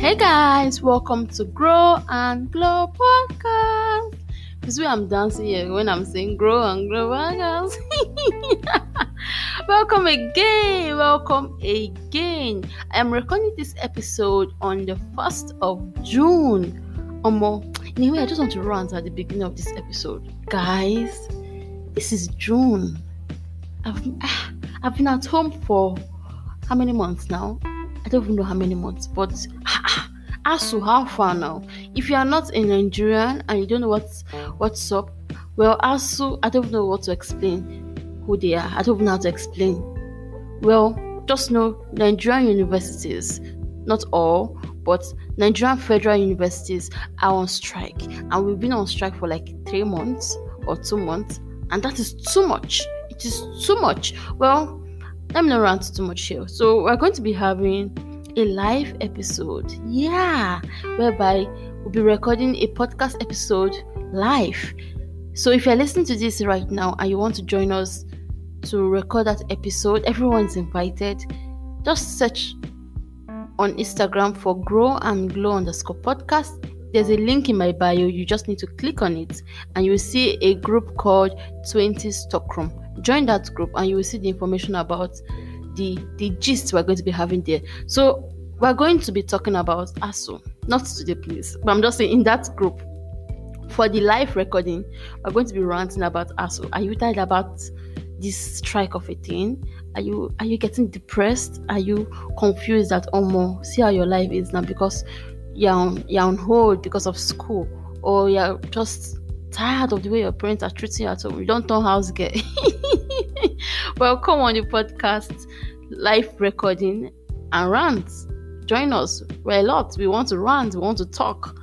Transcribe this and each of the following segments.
Hey guys, welcome to Grow and Glow podcast. This is where I'm dancing here when I'm saying Grow and Glow podcast. Welcome again. I am recording this episode on the 1st of June. Anyway, I just want to rant at the beginning of this episode. Guys, this is June. I've been at home for how many months now? I don't even know how many months, but ASU, how far now? If you are not a Nigerian and you don't know what's up, well, ASU, I don't know what to explain who they are. I don't know how to explain. Well, just know Nigerian universities, not all, but Nigerian federal universities are on strike, and we've been on strike for like 3 months or 2 months, and that is too much. It is too much. Well, let me not rant too much here. So we're going to be having a live episode, whereby we'll be recording a podcast episode live. So if you're listening to this right now and you want to join us to record that episode, everyone's invited. Just search on Instagram for Grow and Glow _podcast. There's a link in my bio. You just need to click on it and you will see a group called 20 Stockroom. Join that group and you will see the information about the gist we're going to be having there. So we're going to be talking about ASU, not today please, but I'm just saying in that group for the live recording we're going to be ranting about ASU. Are you tired about this strike of a thing? Are you getting depressed? Are you confused that see how your life is now because you're on hold because of school, or you're just tired of the way your parents are treating you at home? You don't know house girl. Well, come on the podcast live recording and rant. Join us. We're a lot. We want to rant. We want to talk.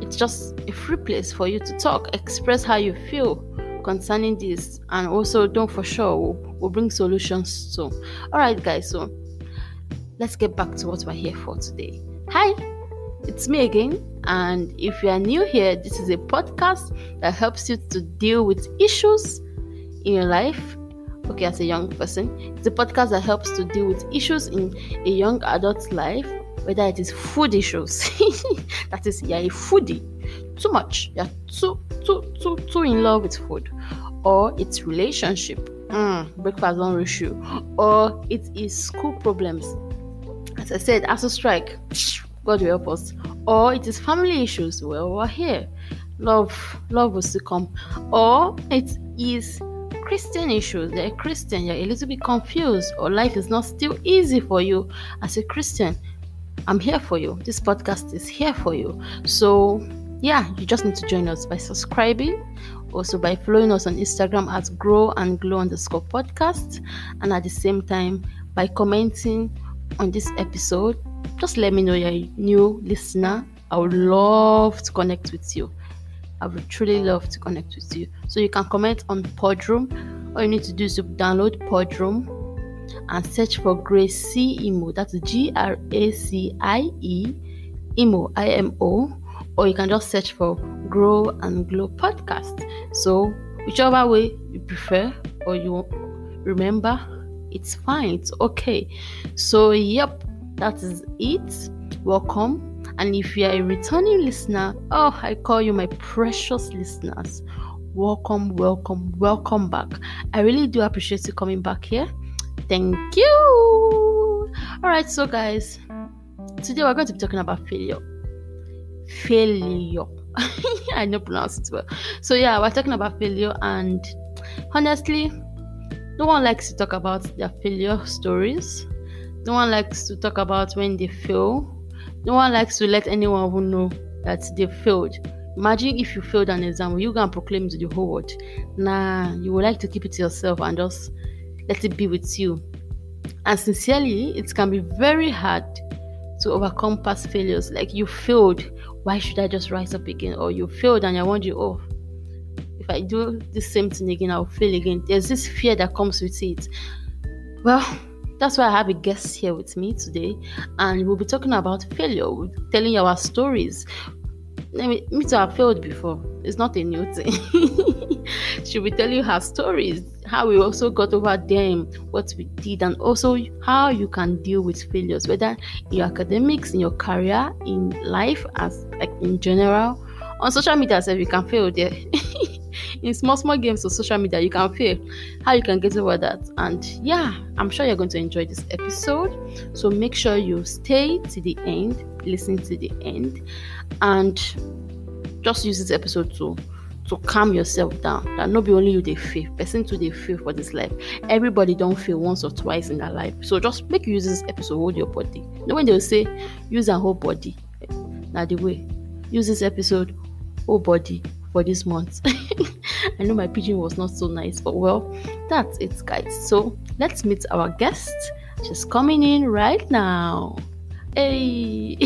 It's just a free place for you to talk, express how you feel concerning this, and also don't for sure we'll bring solutions too. All right, guys. So let's get back to what we're here for today. Hi. It's me again, and if you are new here, this is a podcast that helps you to deal with issues in your life. Okay, as a young person, it's a podcast that helps to deal with issues in a young adult's life, whether it is food issues, that is, you're a foodie, too much, you're too in love with food, or it's relationship, breakfast don't reach you, or it is school problems. As I said, ASU strike, God will help us. Or it is family issues. Well, we're here. Love will still come. Or it is Christian issues. You're a Christian. You're a little bit confused. Or life is not still easy for you as a Christian. I'm here for you. This podcast is here for you. So, you just need to join us by subscribing. Also by following us on Instagram at Grow and Glow _podcast. And at the same time, by commenting on this episode. Just let me know you're a new listener. I would love to connect with you. I would truly love to connect with you. So you can comment on Podroom. All you need to do is to download Podroom and search for Gracie Imo. That's GRACIE Imo, IMO. Or you can just search for Grow and Glow podcast. So whichever way you prefer or you remember, it's fine. It's okay. So that is it. Welcome. And if you are a returning listener, I call you my precious listeners. Welcome back. I really do appreciate you coming back here. Thank you. Alright, so guys, today we're going to be talking about failure. I don't pronounce it well. So we're talking about failure, and honestly, no one likes to talk about their failure stories. No one likes to talk about when they fail. No one likes to let anyone who know that they failed. Imagine if you failed an exam, will you go and proclaim to the whole world? Nah, you would like to keep it to yourself and just let it be with you. And sincerely, it can be very hard to overcome past failures. Like, you failed, why should I just rise up again? Or you failed and you're wondering, if I do the same thing again, I'll fail again. There's this fear that comes with it. Well, that's why I have a guest here with me today, and we'll be talking about failure. We'll be telling you our stories. Me too, I've failed before. It's not a new thing. She'll be telling you her stories, how we also got over them, what we did, and also how you can deal with failures, whether in your academics, in your career, in life, as like in general. On social media, so you can fail there. In small small games of social media, you can fail. How you can get over that, and yeah, I'm sure you're going to enjoy this episode. So make sure you stay to the end, listen to the end, and just use this episode to calm yourself down, that not be only you they feel, person too they feel for this life. Everybody don't feel once or twice in their life, so just make you use this episode, hold your body. You know when they'll say use a whole body, now the way, use this episode, whole body for this month. I know my pigeon was not so nice, but well, that's it guys. So let's meet our guest. She's coming in right now. Hey.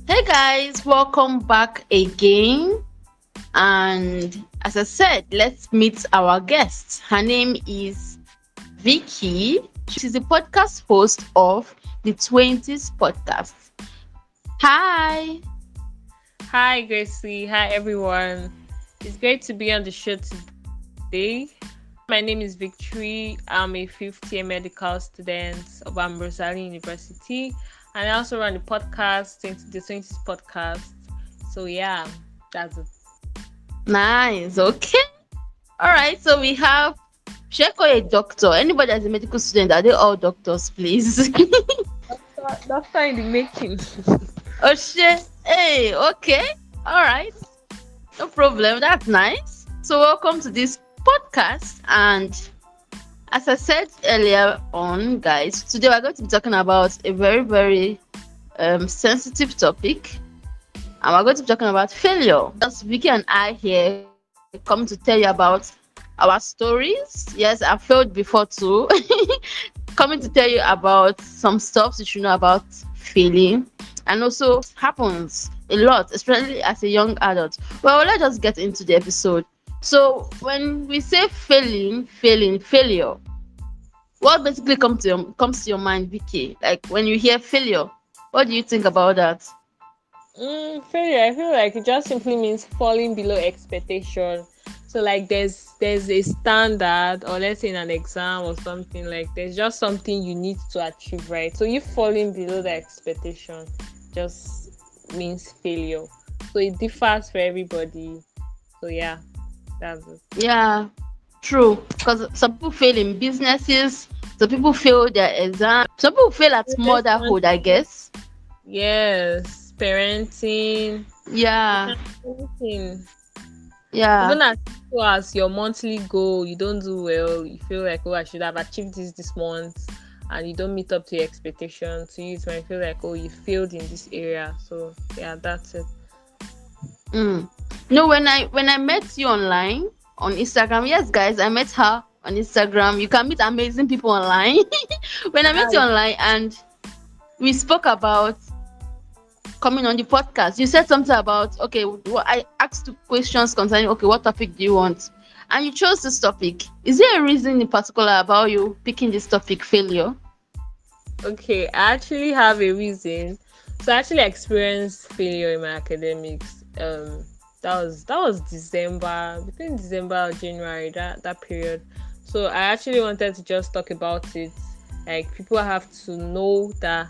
Hey guys, welcome back again. And as I said, let's meet our guest. Her name is Vicky. She's the podcast host of the 20s podcast. Hi. Hi, Gracie. Hi, everyone. It's great to be on the show today. My name is Victory. I'm a fifth-year medical student of Ambrosali University, and I also run the podcast, the 20s podcast. So yeah, that's it. Nice. Okay. All right. So we have Sheko, a doctor. Anybody that's a medical student, are they all doctors, please? Doctor in the making. Oh shit. Hey. Okay. All right. No problem. That's nice. So welcome to this podcast, and as I said earlier on, guys, today we're going to be talking about a very, very sensitive topic, and we're going to be talking about failure. That's Vicky and I here coming to tell you about our stories. Yes, I've failed before too. Coming to tell you about some stuff you should know about failing, and also happens a lot, especially as a young adult. Well, let's just get into the episode. So when we say failure, what basically comes to your mind, Vicky? Like when you hear failure, what do you think about that? Failure, I feel like it just simply means falling below expectation. So like there's a standard, or let's say in an exam or something, like there's just something you need to achieve, right? So you falling below the expectation just means failure. So it differs for everybody. So yeah, that's it. Yeah, true. Because some people fail in businesses, some people fail their exam, some people fail at motherhood, I guess. Yes, parenting. Yeah. Anything. Yeah. Even as simple as your monthly goal, you don't do well, you feel like, oh, I should have achieved this month, and you don't meet up to your expectations. So you might feel like, oh, you failed in this area. So yeah, that's it. No, when I met you online on Instagram, yes guys, I met her on Instagram. You can meet amazing people online. When I met you online and we spoke about coming on the podcast, you said something about, okay, I asked two questions concerning, okay, what topic do you want? And you chose this topic. Is there a reason in particular about you picking this topic, failure? Okay, I actually have a reason. So I actually experienced failure in my academics. That was December, between December and January, that period. So I actually wanted to just talk about it. Like, people have to know that,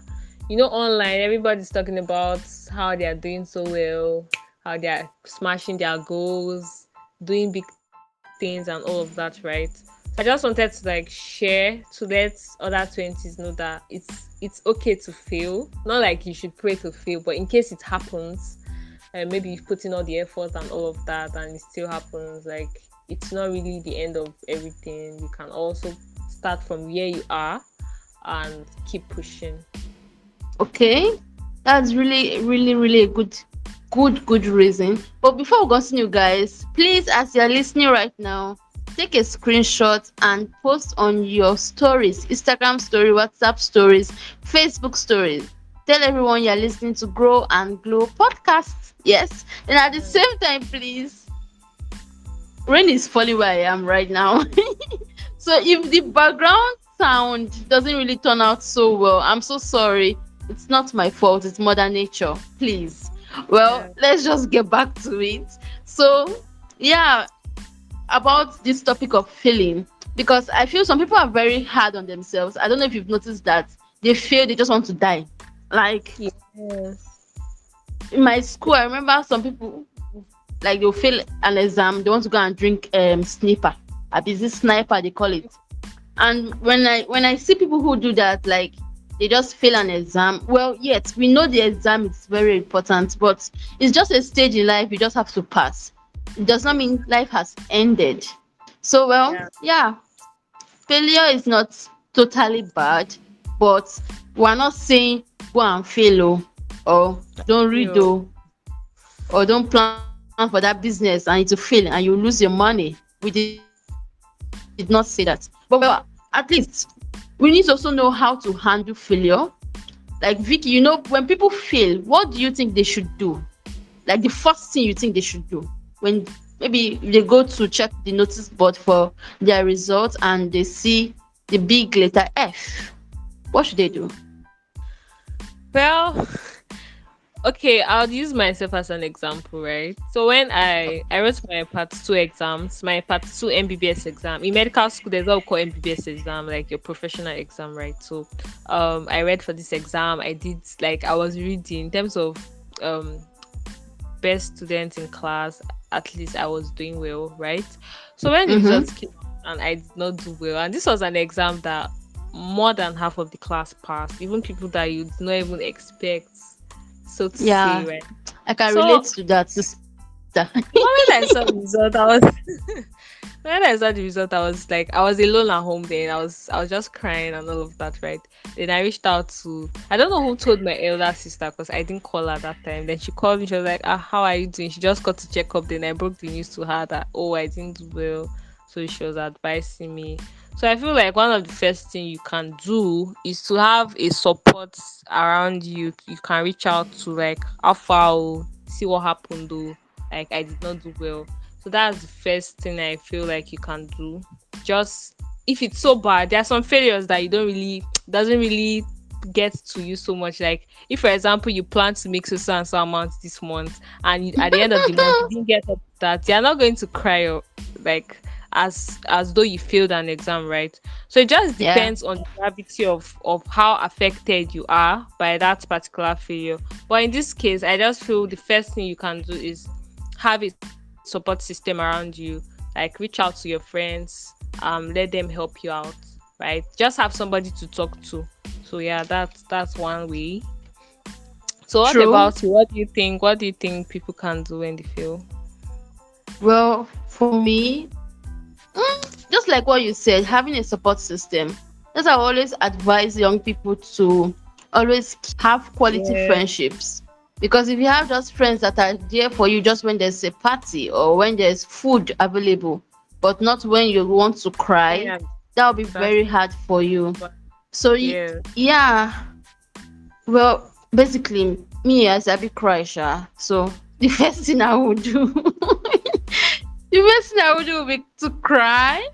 online everybody's talking about how they are doing so well, how they are smashing their goals, doing big things and all of that, right? I just wanted to share to let other 20s know that it's okay to fail. Not like you should pray to fail, but in case it happens, maybe you've put in all the effort and all of that and it still happens, like, it's not really the end of everything. You can also start from where you are and keep pushing. Okay, that's really, really, really a good reason. But before we continue, guys, please, as you're listening right now, take a screenshot and post on your stories, Instagram story, WhatsApp stories, Facebook stories. Tell everyone you're listening to Grow and Glow podcast. Yes. And at the same time, please rain is falling where I am right now. So if the background sound doesn't really turn out so well, I'm so sorry. It's not my fault, it's mother nature. Please. Well, Yeah. let's just get back to it. So yeah, about this topic of feeling, because I feel some people are very hard on themselves. I don't know if you've noticed that they feel they just want to die. Like Yes. in my school, I remember some people, like they'll fail an exam, they want to go and drink sniper. A busy sniper they call it. And when I see people who do that, like they just fail an exam. Well, yes, we know the exam is very important, but it's just a stage in life you just have to pass. It does not mean life has ended. So well, Yeah. yeah, failure is not totally bad, but we're not saying go and fail or don't read You. or don't plan for that business and it will fail and you lose your money. We did not say that. But well, at least we need to also know how to handle failure. Like Vicky, when people fail, what do you think they should do? Like the first thing you think they should do when maybe they go to check the notice board for their results and they see the big letter F. What should they do? Well, okay, I'll use myself as an example, right? So when I wrote my part two exams, my part two MBBS exam in medical school, there's what we call MBBS exam, like your professional exam, right? So, I read for this exam. I did like I was reading in terms of um best student in class. At least I was doing well, right? So when the Mm-hmm. results came out and I did not do well, and this was an exam that more than half of the class passed, even people that you did not even expect, so to say, Yeah, right? I can relate So to that, sister. the moment I saw the result, I was when I saw the result, I was like, I was alone at home then. I was just crying and all of that, right? Then I reached out to I don't know who told my elder sister because I didn't call her that time. Then she called me, she was like, how are you doing? She just got to check up. Then I broke the news to her that I didn't do well. So she was advising me. So I feel like one of the first thing you can do is to have a support around you. You can reach out to like how far see what happened though. Like I did not do well. So that's the first thing I feel like you can do. Just if it's so bad, there are some failures that you don't really doesn't really get to you so much. Like if, for example, you plan to make so and so amount this month, and at the end of the month you didn't get up to that, you're not going to cry or like as though you failed an exam, right? So it just Yeah, depends on the gravity of how affected you are by that particular failure. But in this case, I just feel the first thing you can do is have a support system around you. Like reach out to your friends, let them help you out, right? Just have somebody to talk to. So yeah, that's one way. So what true. about you? What do you think people can do when they feel? Well, for me, just like what you said, having a support system. That's why I always advise young people to always have quality Yeah, friendships. Because if you have just friends that are there for you just when there's a party or when there's food available, but not when you want to cry, yeah, that will be very exactly. hard for you. But So, yeah, yeah, well, basically, me as a big cry, sha. So, the first thing I would do, the first thing I would do would be to cry.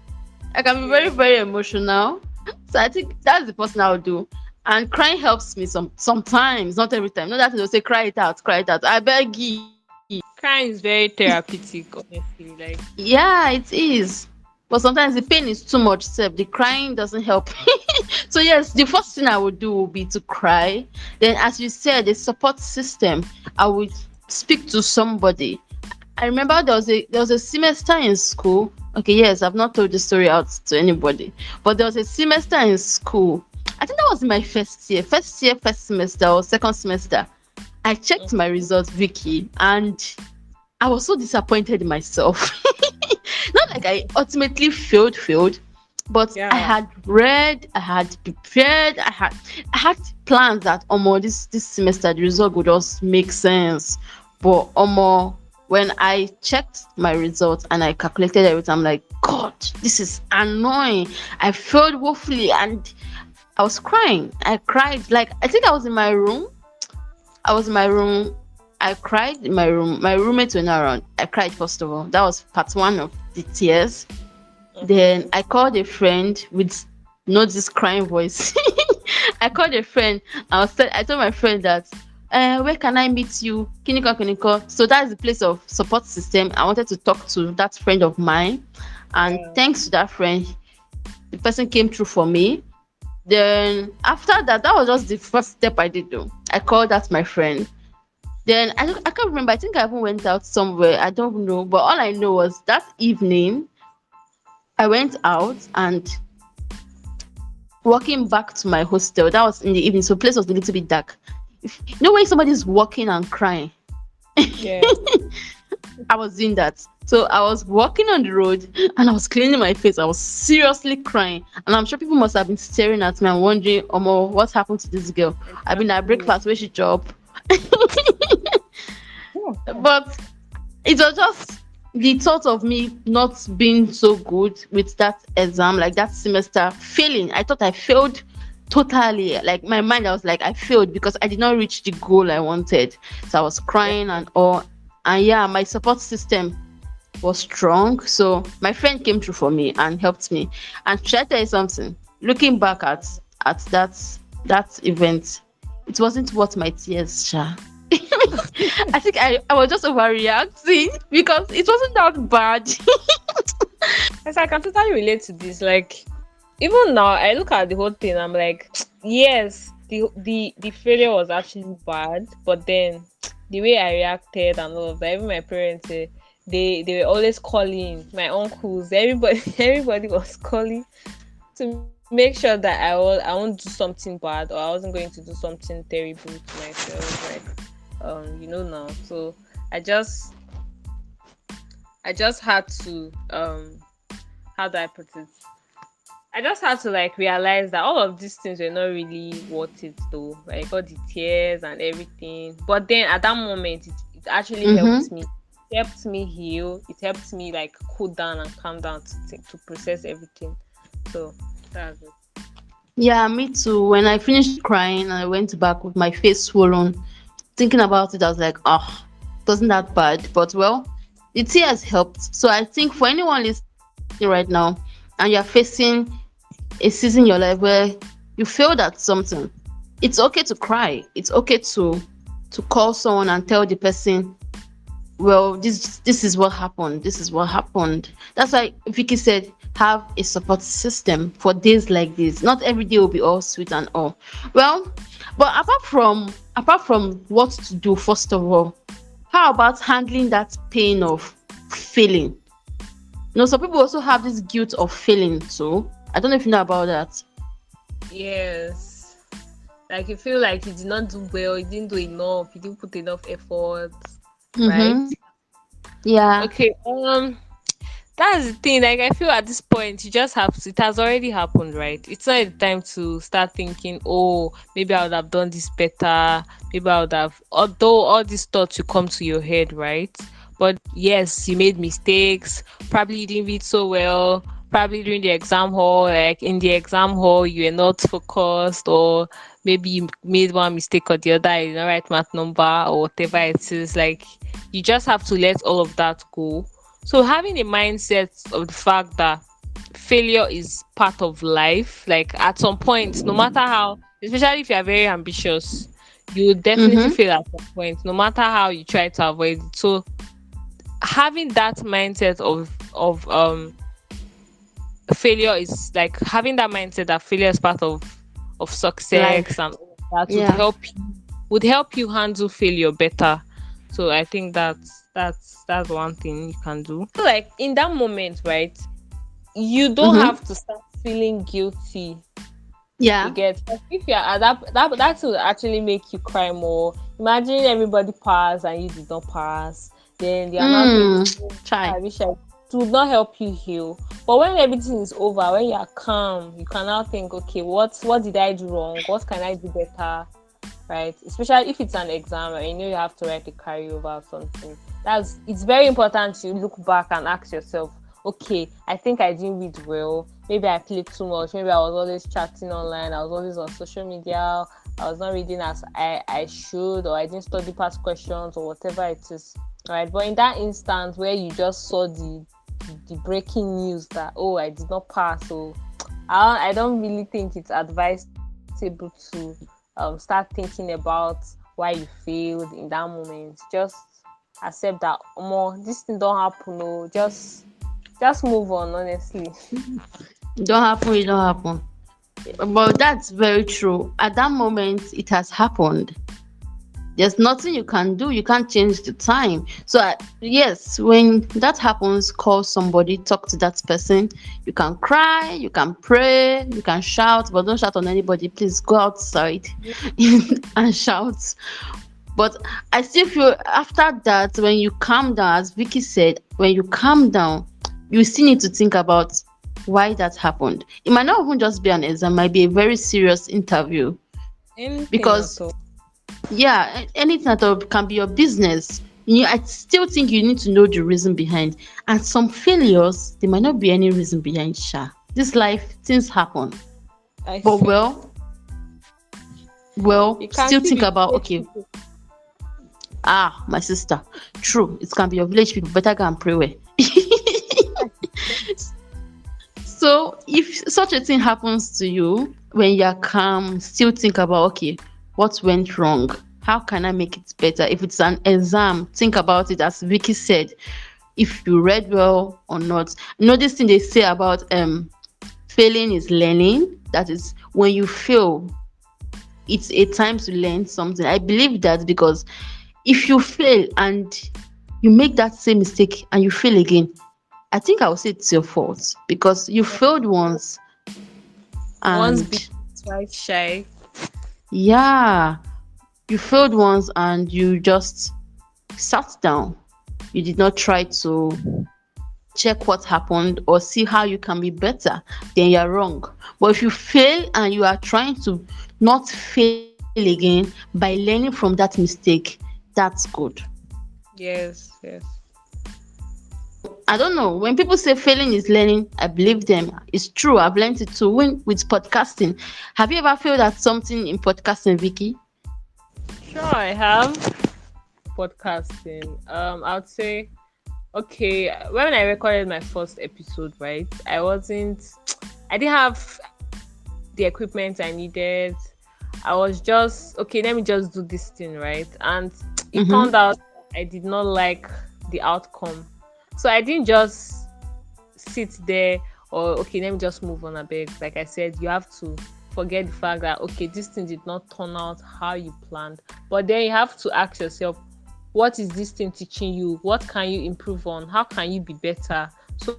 I can be very, yeah. very emotional. So I think that's the person I would do. And crying helps me sometimes, not every time. Not that they'll say cry it out, cry it out. I beg you. Crying is very therapeutic, honestly. Like Yeah, it is. But sometimes the pain is too much, self. The crying doesn't help. So yes, the first thing I would do would be to cry. Then as you said, the support system, I would speak to somebody. I remember there was a semester in school. Okay, yes, I've not told the story out to anybody, but there was a semester in school. I think that was my first year, first semester or second semester. I checked my results, Vicky, and I was so disappointed in myself. Not like I ultimately failed, but I yeah, had read, I had prepared, I had plans that this semester the result would just make sense. But when I checked my results and I calculated everything, I'm like, God, this is annoying. I failed woefully and I was crying. I cried. Like I think I was in my room. I cried in my room. My roommates were not around. I cried first of all. That was part one of the tears. Then Okay. I called a friend with not this crying voice. I called a friend. I told my friend that, where can I meet you? Kiniko, Kiniko. So that's the place of support system. I wanted to talk to that friend of mine, and Yeah. thanks to that friend, the person came through for me. Then after that, that was just the first step I did do. I called that my friend. Then I can't remember. I think I even went out somewhere. I don't know. But all I know was that evening I went out and walking back to my hostel. That was in the evening, so the place was a little bit dark. You know when somebody's walking and crying, Yeah. I was doing that. So I was walking on the road and I was cleaning my face. I was seriously crying, and I'm sure people must have been staring at me and wondering, "Omo, what's happened to this girl?" I've been at Exactly. breakfast where she job, Hmm. but it was just the thought of me not being so good with that exam, like that semester, failing. I thought I failed totally. Like my mind, I was like, I failed because I did not reach the goal I wanted. So I was Yeah. crying and all. And yeah, my support system was strong. So my friend came through for me and helped me. And should I tell you something? Looking back at that event, it wasn't worth my tears, Sha. I think I was just overreacting because it wasn't that bad. Yes, I can totally relate to this. Like, even now, I look at the whole thing. I'm like, yes, the failure was actually bad, but then the way I reacted and all of that, even my parents, they were always calling my uncles, everybody, everybody was calling to make sure that I won't do something bad, or I wasn't going to do something terrible to myself, like now. So I just I just had to how do I put it? I just had to like realize that all of these things were not really worth it though. Like all the tears and everything. But then at that moment it actually Mm-hmm. helped me. It helped me heal. It helped me like cool down and calm down to process everything. So that's it. Yeah, me too. When I finished crying and I went back with my face swollen, thinking about it, I was like, oh, it wasn't that bad. But well, the tears helped. So I think for anyone listening right now and you're facing a season in your life where you failed at something, it's okay to cry. It's okay to call someone and tell the person, well, this is what happened. This is what happened. That's why Vicky said have a support system for days like this. Not every day will be all sweet and all. Well, but apart from what to do, first of all, how about handling that pain of failing? Some people also have this guilt of failing too. I don't know if you know about that. Yes. Like you feel like you did not do well, you didn't do enough, you didn't put enough effort, right? Mm-hmm. Yeah. Okay. That's the thing. Like I feel at this point, you just have to. It has already happened, right? It's not the time to start thinking, "Oh, maybe I would have done this better. Maybe I would have." Although all these thoughts will come to your head, right? But yes, you made mistakes. Probably you didn't read so well. Probably during the exam hall, like in the exam hall, you were not focused, or maybe you made one mistake or the other. You didn't write math number or whatever it is. Like you just have to let all of that go, so having a mindset of the fact that failure is part of life, like at some point, no matter how, especially if you are very ambitious, you will definitely Mm-hmm. fail at some point, no matter how you try to avoid it. So having that mindset of failure is like having that mindset that failure is part of success, Life. and all of that Yeah. would help you handle failure better. So I think that's one thing you can do. Like in that moment, right? You don't Mm-hmm. have to start feeling guilty. You Yeah. get, like, if you're at that will actually make you cry more. Imagine everybody pass and you did not pass. Then they are not thinking, "Oh, Try. I wish I." It would not help you heal. But when everything is over, when you are calm, you can now think, okay, what did I do wrong? What can I do better? Right? Especially if it's an exam and you know you have to write a carryover or something. It's very important to look back and ask yourself, okay, I think I didn't read well. Maybe I played too much. Maybe I was always chatting online. I was always on social media. I was not reading as I should, or I didn't study past questions or whatever it is. Right. But in that instance where you just saw the breaking news that, oh, I did not pass, so I don't really think it's advisable to start thinking about why you failed in that moment. Just accept that, this thing don't happen. No, just move on. Honestly. It don't happen, it don't happen. But that's very true. At that moment, it has happened. There's nothing you can do. You can't change the time. So, yes, when that happens, call somebody, talk to that person. You can cry, you can pray, you can shout, but don't shout on anybody. Please go outside and shout. But I still feel after that, when you calm down, as Vicky said, when you calm down, you still need to think about why that happened. It might not even just be an exam, it might be a very serious interview. Anything at Because all. yeah, anything at all can be your business. I still think you need to know the reason behind. And some failures, there might not be any reason behind. This life, things happen. I But feel you can't still see think the about, village okay, people. my sister, true, it can be your village people. Better go and pray well. So if such a thing happens to you, when you're calm, still think about, okay, what went wrong? How can I make it better? If it's an exam, think about it as Vicky said. If you read well or not. This thing they say about failing is learning. That is, when you fail, it's a time to learn something. I believe that, because if you fail and you make that same mistake and you fail again, I think I would say it's your fault, because you failed once Once and bitten, twice shy. yeah, you failed once and you just sat down. You did not try to check what happened or see how you can be better. Then you're wrong. But if you fail and you are trying to not fail again by learning from that mistake, that's good. Yes. So I don't know. When people say failing is learning, I believe them. It's true. I've learned it too. When with podcasting, have you ever failed at something in podcasting, Vicky? Sure, I have podcasting. I would say, okay, when I recorded my first episode, right, I didn't have the equipment I needed. I was just, okay, let me just do this thing, right? And it Mm-hmm. turned out I did not like the outcome. So I didn't just sit there, or okay, let me just move on a bit. Like I said, you have to forget the fact that, okay, this thing did not turn out how you planned. But then you have to ask yourself, what is this thing teaching you? What can you improve on? How can you be better? So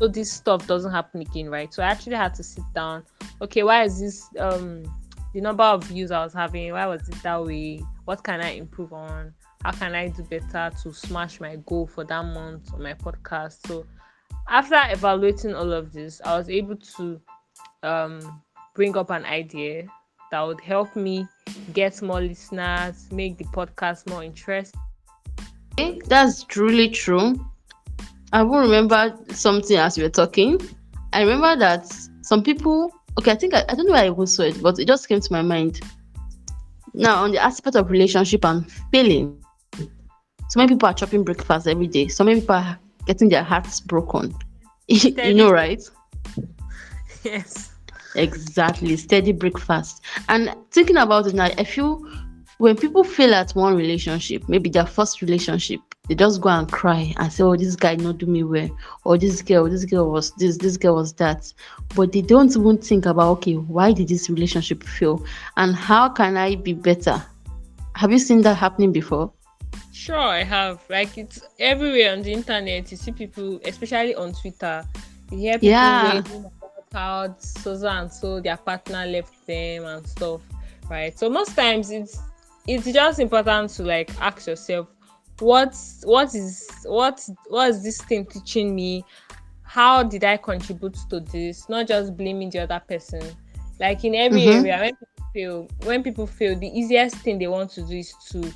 this stuff doesn't happen again, right? So I actually had to sit down. Okay, why is this the number of views I was having, why was it that way? What can I improve on? How can I do better to smash my goal for that month on my podcast? So after evaluating all of this, I was able to bring up an idea that would help me get more listeners, make the podcast more interesting. Okay, that's truly true. I will remember something as you were talking. I remember that some people, okay, I think I don't know why I even saw it, but it just came to my mind. Now, on the aspect of relationship and failing, so many people are chopping breakfast every day. So many people are getting their hearts broken. You know, Steady. right? Yes. Exactly, steady breakfast. And thinking about it now, I feel when people fail at one relationship, maybe their first relationship, they just go and cry and say, "Oh, this guy not do me well," or this girl was this girl was that." But they don't even think about, okay, why did this relationship fail, and how can I be better? Have you seen that happening before? Sure, I have. Like, it's everywhere on the internet. You see people, especially on Twitter, you hear people Yeah. raving about how so and so their partner left them and stuff, right? So most times it's just important to like ask yourself, what is this thing teaching me? How did I contribute to this? Not just blaming the other person. Like in every Mm-hmm. area, when people fail, the easiest thing they want to do is to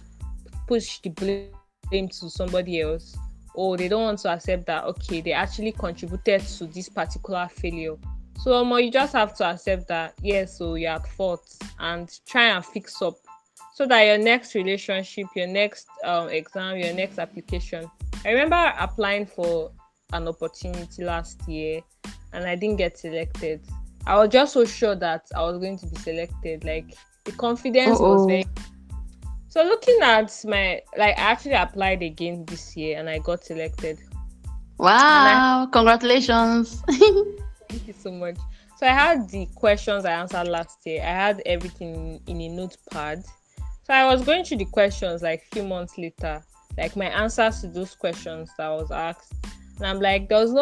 push the blame to somebody else, or they don't want to accept that, okay, they actually contributed to this particular failure. So you just have to accept that yes, so you're at fault and try and fix up so that your next relationship, your next exam, your next application. I remember applying for an opportunity last year and I didn't get selected. I was just so sure that I was going to be selected. Like the confidence was Oh, very. So looking at my, like, I actually applied again this year and I got selected. And I wow, congratulations. thank you so much. So I had the questions I answered last year. I had everything in a notepad. So I was going through the questions like few months later, like my answers to those questions that I was asked. And I'm like, there was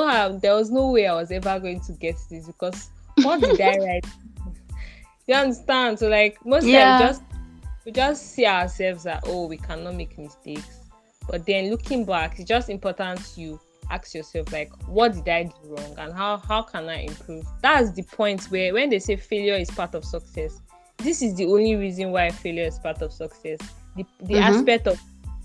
no way I was ever going to get this because what did I write? You understand? So like most time Yeah. we just see ourselves that oh we cannot make mistakes, but then looking back it's just important you ask yourself like what did I do wrong and how can I improve. That's the point where when they say failure is part of success, this is the only reason why failure is part of success. The Mm-hmm.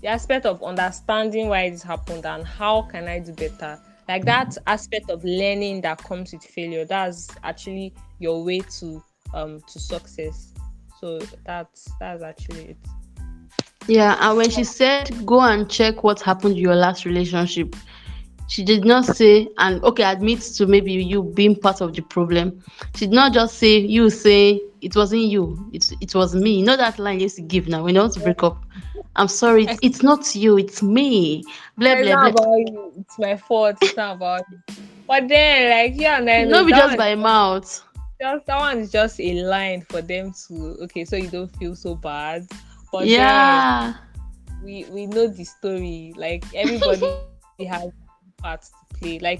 aspect of understanding why this happened and how can I do better, like that aspect of learning that comes with failure, that's actually your way to success. So that's actually it. Yeah, and when she said go and check what happened in your last relationship, she did not say, and okay, admit to maybe you being part of the problem. She did not just say you say it wasn't you, it was me. You know that line you used to give now when you want to break up. I'm sorry, it's not you, it's me. Blah It's blah not blah. about you. It's my fault. It's not about you. But then, like, yeah, and I know No be that just one by mouth. that one is just a line for them to okay, so you don't feel so bad. But then Yeah. we know the story. Like everybody has parts to play. Like you have,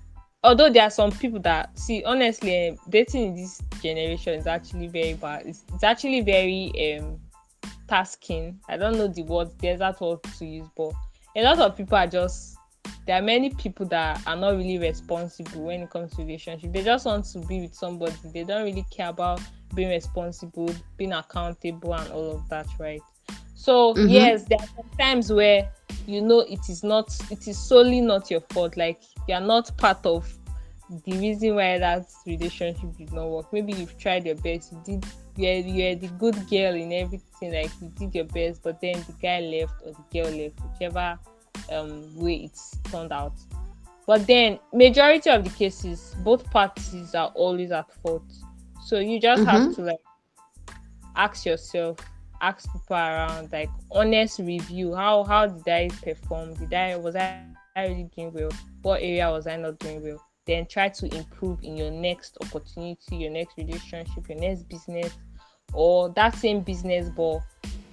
although there are some people that see honestly, dating in this generation is actually very bad. It's actually very tasking. I don't know the word, the exact word to use, but a lot of people are just, there are many people that are not really responsible when it comes to relationship. They just want to be with somebody. They don't really care about being responsible, being accountable and all of that, right? So Mm-hmm. yes, there are some times where it is solely not your fault. Like you are not part of the reason why that relationship did not work. Maybe you've tried your best, you're the good girl in everything, like you did your best, but then the guy left or the girl left, whichever way it's turned out. But then majority of the cases, both parties are always at fault. So you just have Mm-hmm. to like ask yourself, ask people around, like honest review. How did I perform? Was I really doing well? What area was I not doing well? Then try to improve in your next opportunity, your next relationship, your next business, or that same business but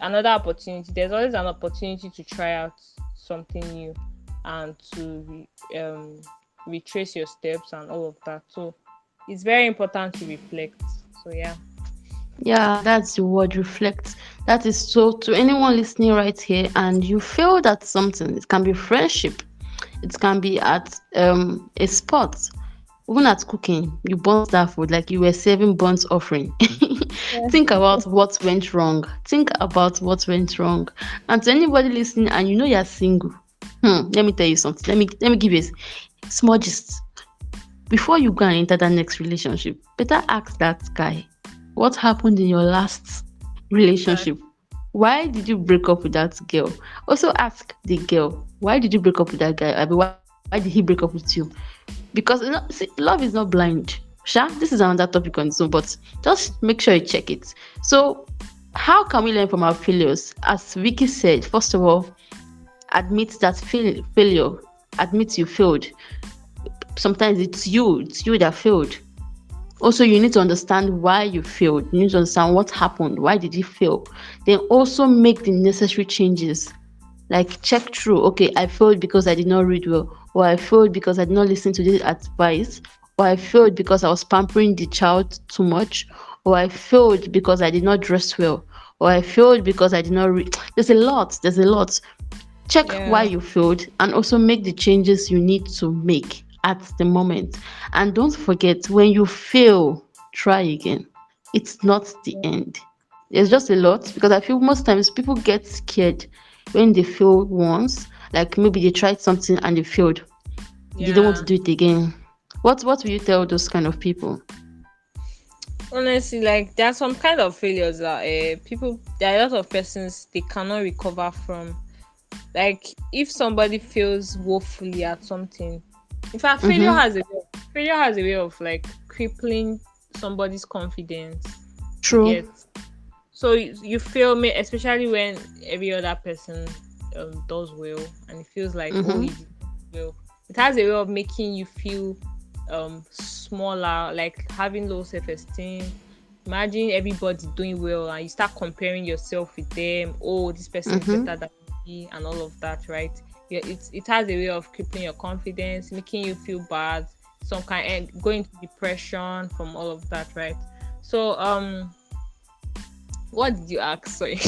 another opportunity. There's always an opportunity to try out something new and to retrace your steps and all of that. So it's very important to reflect. So yeah. Yeah, that's the word reflect. That is so to anyone listening right here and you feel that something, it can be friendship, it can be at a sport, even at cooking, you burnt that food like you were serving burnt offering. Think about what went wrong. Think about what went wrong. And to anybody listening and you know you're single, let me tell you something. Let me give you a small gist. Before you go and enter that next relationship, better ask that guy what happened in your last Exactly. relationship. Why did you break up with that girl? Also ask the girl, why did you break up with that guy? I mean, why did he break up with you? Because see, love is not blind. Sha, this is another topic on its own, but just make sure you check it. So, how can we learn from our failures? As Vicky said, first of all, admit that failure, admit you failed. Sometimes it's you that failed. Also, you need to understand why you failed. You need to understand what happened. Why did you fail? Then also make the necessary changes. Like check through, okay, I failed because I did not read well, or I failed because I did not listen to this advice, or I failed because I was pampering the child too much, or I failed because I did not dress well, or I failed because I did not read. There's a lot. Check why Yeah. you failed and also make the changes you need to make at the moment. And don't forget, when you fail, try again. It's not the end. There's just a lot because I feel most times people get scared when they fail once. Like maybe they tried something and they failed. They don't want to Yeah. do it again. What will you tell those kind of people? Honestly, like there are some kind of failures that people, there are a lot of persons they cannot recover from. Like if somebody fails woefully at something, in fact, Mm-hmm. failure has a way of like crippling somebody's confidence. You True. get, so you feel me, especially when every other person does well, and it feels like, oh, he Mm-hmm. did well. It has a way of making you feel smaller, like having low self-esteem. Imagine everybody doing well and you start comparing yourself with them. Oh, this person is Mm-hmm. better than me, and all of that, right? Yeah, it has a way of crippling your confidence, making you feel bad, some kind, and going to depression from all of that, right? So what did you ask? Sorry.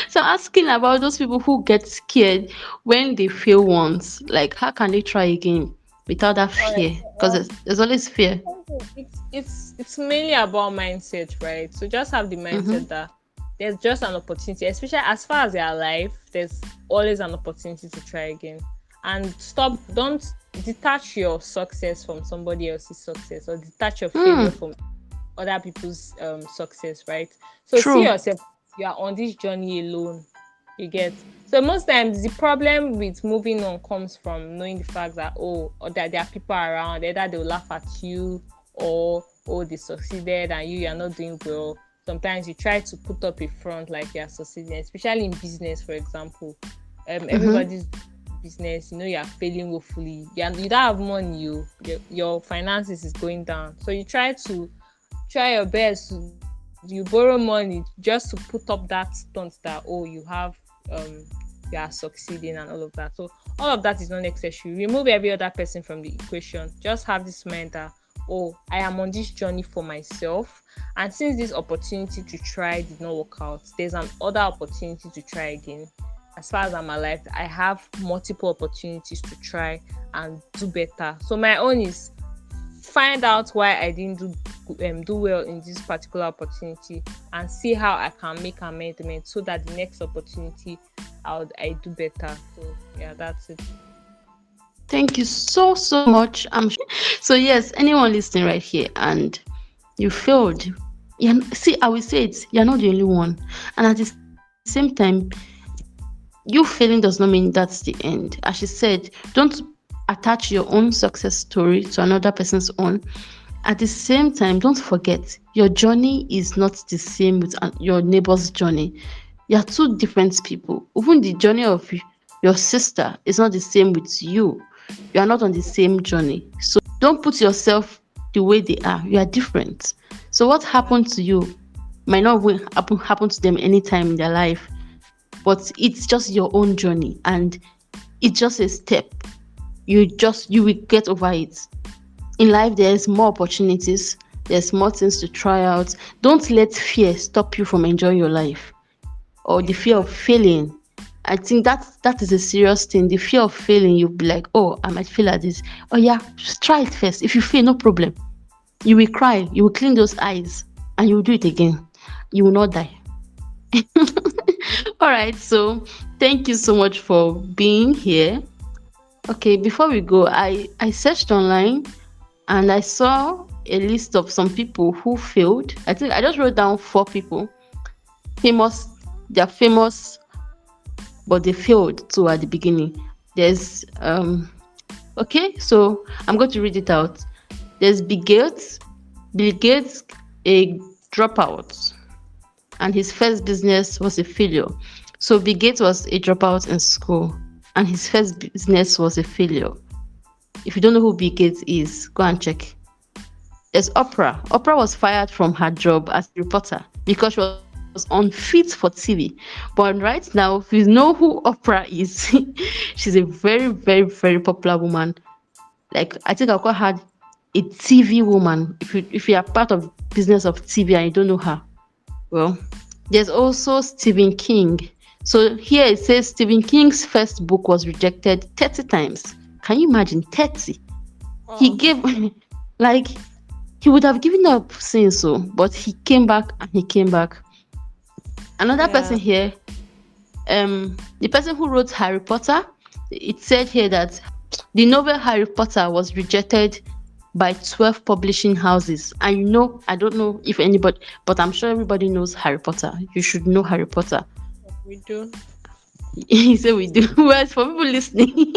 So asking about those people who get scared when they fail once, like how can they try again without that All right. fear? Because there's always fear. It's mainly about mindset, right? So just have the Mm-hmm. mindset that there's just an opportunity, especially as far as you're alive, there's always an opportunity to try again. And don't detach your success from somebody else's success, or detach your failure Mm, from other people's success, right? So see true. yourself, you are on this journey alone. You get, so most times the problem with moving on comes from knowing the fact that, oh, or that there are people around, either they'll laugh at you, or oh, they succeeded and you're not doing well. Sometimes you try to put up a front like you're succeeding, especially in business, for example. Mm-hmm. Everybody's business, you're failing woefully. You don't have money, your finances is going down. So you try your best. You borrow money just to put up that stunt that, oh, um you are succeeding and all of that. So all of that is not necessary. Remove every other person from the equation. Just have this mind that, oh, I am on this journey for myself, and since this opportunity to try did not work out, there's an other opportunity to try again. As far as I'm alive, I have multiple opportunities to try and do better. So my own is find out why I didn't do well in this particular opportunity, and see how I can make amendment so that the next opportunity I do better. So yeah, that's it. Thank you so so much. So yes, anyone listening right here and you failed. Yeah, see, I will say it. You're not the only one, and at the same time, you failing does not mean that's the end. As she said, don't attach your own success story to another person's own. At the same time, don't forget your journey is not the same with your neighbor's journey. You are two different people. Even the journey of your sister is not the same with you. You are not on the same journey. So don't put yourself the way they are. You are different. So what happened to you might not happen to them anytime in their life, but it's just your own journey and it's just a step. You will get over it. In life there's more opportunities, there's more things to try out. Don't let fear stop you from enjoying your life, or the fear of Exactly. failing. I think that is a serious thing. The fear of failing, you'll be like, oh, I might fail at this. Oh yeah, just try it first. If you fail, no problem. You will cry, you will clean those eyes, and you will do it again. You will not die. All right, so thank you so much for being here. Okay, before we go, I searched online and I saw a list of some people who failed. I think I just wrote down 4 people. Famous, they're famous, but they failed too at the beginning. There's okay, so I'm going to read it out. There's Bill Gates. Bill Gates, a dropout, and his first business was a failure. So Bill Gates was a dropout in school, and his first business was a failure. If you don't know who Bill Gates is, go and check. There's Oprah. Oprah was fired from her job as a reporter because she was unfit for TV. But right now, if you know who Oprah is, she's a very, very, very popular woman. Like I think I'll call her a TV woman. If you are part of business of TV and you don't know her, well, there's also Stephen King. So here it says Stephen King's first book was rejected 30 times. Can you imagine 30? He Oh, gave like he would have given up saying so, but he came back and he came back. Another person yeah. here, the person who wrote Harry Potter, it said here that The novel Harry Potter was rejected by 12 publishing houses. And I don't know if anybody, but I'm sure everybody knows Harry Potter. You should know Harry Potter. We do. He said we do. Well, it's for people listening.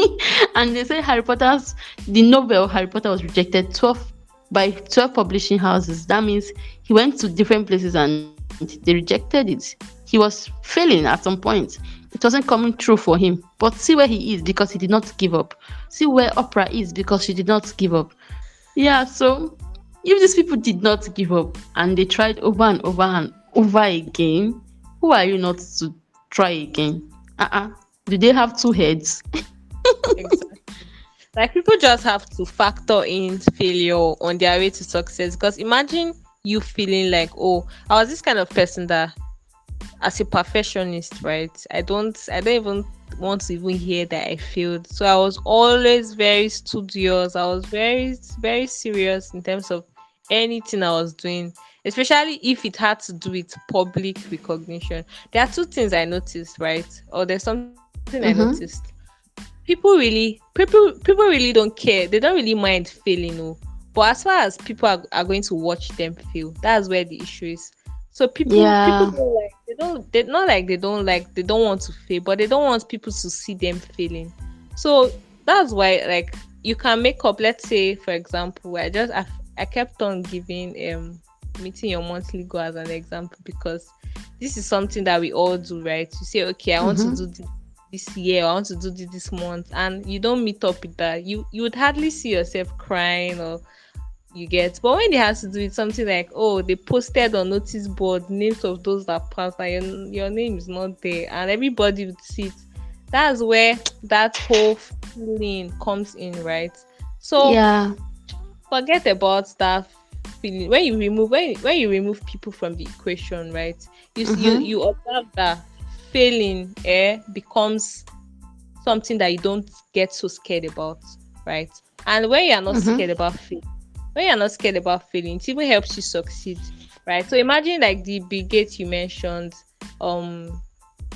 And they say the novel Harry Potter was rejected 12 publishing houses. That means he went to different places and they rejected it. He was failing at some point. It wasn't coming true for him. But see where he is because he did not give up. See where Oprah is because she did not give up. Yeah, so if these people did not give up and they tried over and over and over again, who are you not to try again? Do they have two heads? Exactly. Like people just have to factor in failure on their way to success. Because imagine you feeling like, oh, I was this kind of person that, as a perfectionist, right? I don't even want to even hear that I failed. So I was always very studious. I was very, very serious in terms of anything I was doing, especially if it had to do with public recognition. There are two things I noticed, right? Or there's something I noticed. Mm-hmm. People really don't care. They don't really mind failing, no. But as far as people are going to watch them fail, that's where the issue is. So people Yeah. don't like, they're not like they don't want to fail, but they don't want people to see them failing. So that's why, like, you can make up, let's say for example, I kept on giving meeting your monthly goal as an example, because this is something that we all do, right? You say, okay, I want to Mm-hmm. do this year, I want to do this month, and you don't meet up with that, you would hardly see yourself crying, or you get. But when they have to do with something like, oh, they posted on notice board names of those that passed, and your name is not there, and everybody would see it, that's where that whole feeling comes in, right? So Yeah. forget about that feeling. When you remove people from the equation, right? Mm-hmm. You observe that failing becomes something that you don't get so scared about, right? And when you're not Mm-hmm. scared about failing, it even helps you succeed, right? So imagine like the Bill Gates you mentioned. um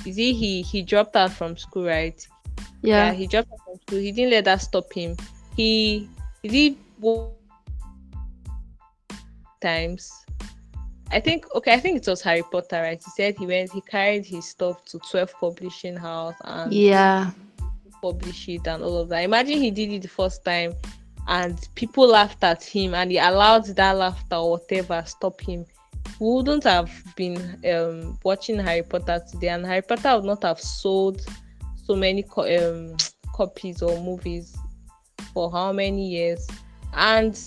is he dropped out from school, right? Yeah, Yeah. he dropped out from school. He didn't let that stop him. He did what he did 3 times. I think it was Harry Potter, right? He said he carried his stuff to 12 publishing house and Yeah. publish it and all of that. Imagine he did it the first time and people laughed at him, and he allowed that laughter or whatever stop him. We wouldn't have been watching Harry Potter today, and Harry Potter would not have sold so many copies or movies for how many years, and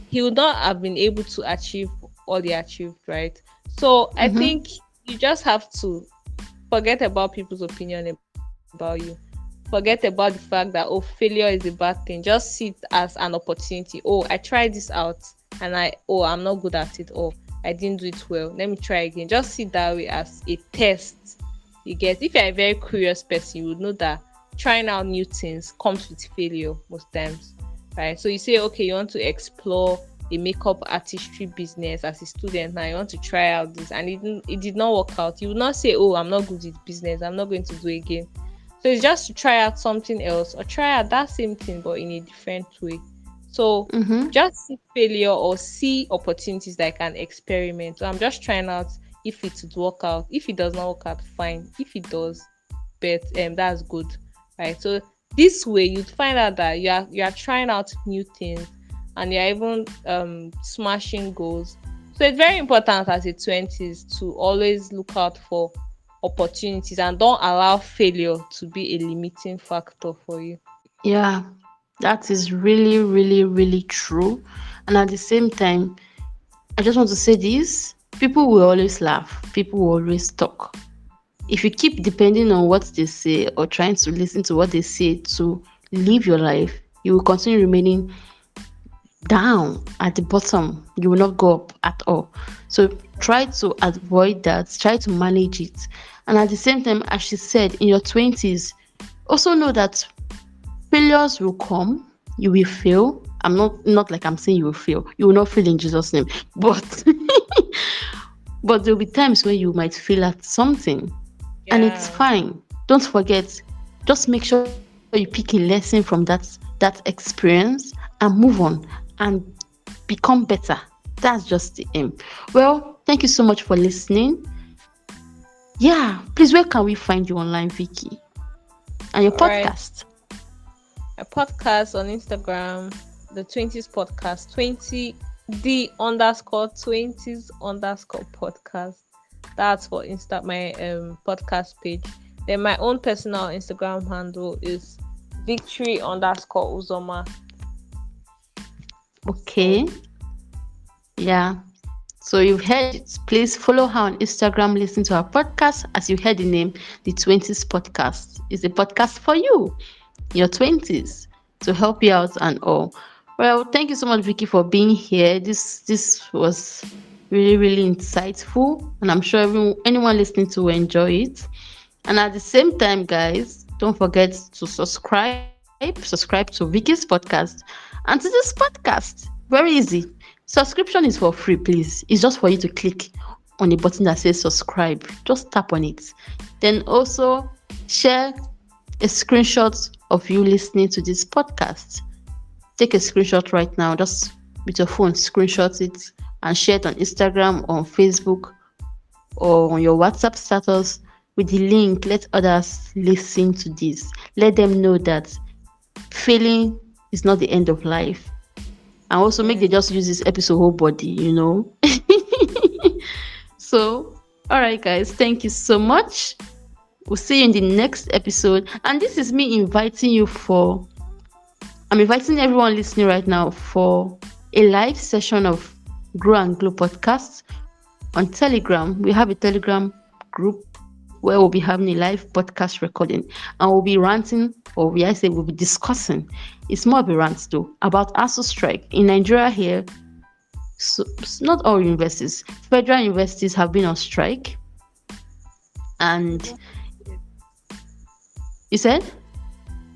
he would not have been able to achieve all he achieved, right? So I Mm-hmm. think you just have to forget about people's opinion about you. Forget about the fact that, oh, failure is a bad thing. Just see it as an opportunity. Oh, I tried this out and I'm not good at it, or I didn't do it well. Let me try again. Just see that way as a test. You get, if you're a very curious person, you would know that trying out new things comes with failure most times. Right. So you say, okay, you want to explore the makeup artistry business as a student. Now you want to try out this, and it did not work out. You would not say, oh, I'm not good with business, I'm not going to do it again. So it's just to try out something else, or try out that same thing but in a different way. So Mm-hmm. just see failure or see opportunities that I can experiment. So I'm just trying out if it would work out. If it does not work out, fine. If it does, but that's good. Right. So this way you'd find out that you are trying out new things, and you're even smashing goals. So it's very important as a 20s to always look out for opportunities and don't allow failure to be a limiting factor for you. Yeah. That is really, really, really true. And at the same time, I just want to say this: people will always laugh, people will always talk. If you keep depending on what they say or trying to listen to what they say to live your life, you will continue remaining down at the bottom. You will not go up at all. So try to avoid that, try to manage it. And at the same time, as she said, in your 20s, also know that failures will come. You will fail. I'm not like I'm saying you will fail. You will not fail in Jesus' name. But but there'll be times when you might fail at something, and it's Yeah. fine. Don't forget. Just make sure you pick a lesson from that failure. that experience and move on and become better. That's just the aim. Well, thank you so much for listening. Yeah, please, where can we find you online, Vicky? And your All right. podcast? My podcast on Instagram, the 20s podcast, 20 the underscore 20s underscore podcast. That's for my podcast page. Then my own personal Instagram handle is victory underscore uzoma. Okay. Yeah. So you've heard it. Please follow her on Instagram, listen to her podcast. As you heard the name, the 20s podcast is a podcast for you, your 20s, to help you out and all. Well, thank you so much, Vicky, for being here. This was really, really insightful, and I'm sure anyone listening to will enjoy it. And at the same time, guys, don't forget to subscribe to Vicky's podcast and to this podcast. Very easy. Subscription is for free, please. It's just for you to click on the button that says subscribe. Just tap on it. Then also share a screenshot of you listening to this podcast. Take a screenshot right now, just with your phone, screenshot it and share it on Instagram, on Facebook, or on your WhatsApp status with the link. Let others listen to this. Let them know that failing is not the end of life. And also make Yeah. they just use this episode whole body. So, all right, guys, thank you so much. We'll see you in the next episode. And this is me I'm inviting everyone listening right now for a live session of Grow and Glow podcast on Telegram. We have a Telegram group where we'll be having a live podcast recording, and we'll be ranting, or we'll be discussing. It's more of a rant though, about ASU strike in Nigeria here. So not all universities, federal universities have been on strike. And you said?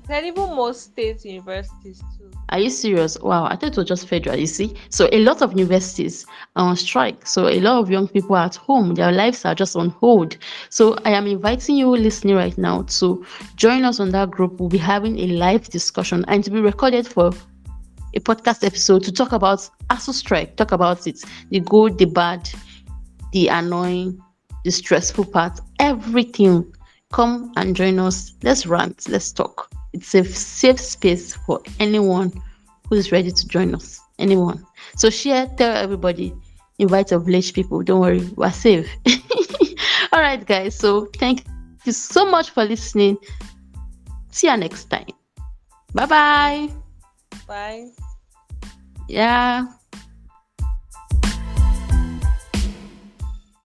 And even most state universities too. Are you serious? Wow, I thought it was just federal, you see. So a lot of universities are on strike. So a lot of young people are at home. Their lives are just on hold. So I am inviting you listening right now to join us on that group. We'll be having a live discussion and to be recorded for a podcast episode to talk about ASU strike, talk about it, the good, the bad, the annoying, the stressful part, everything. Come and join us. Let's rant, let's talk. It's a safe space for anyone who is ready to join us. Anyone. So share, tell everybody, invite your village people. Don't worry, we're safe. All right, guys. So thank you so much for listening. See you next time. Bye-bye. Bye. Yeah.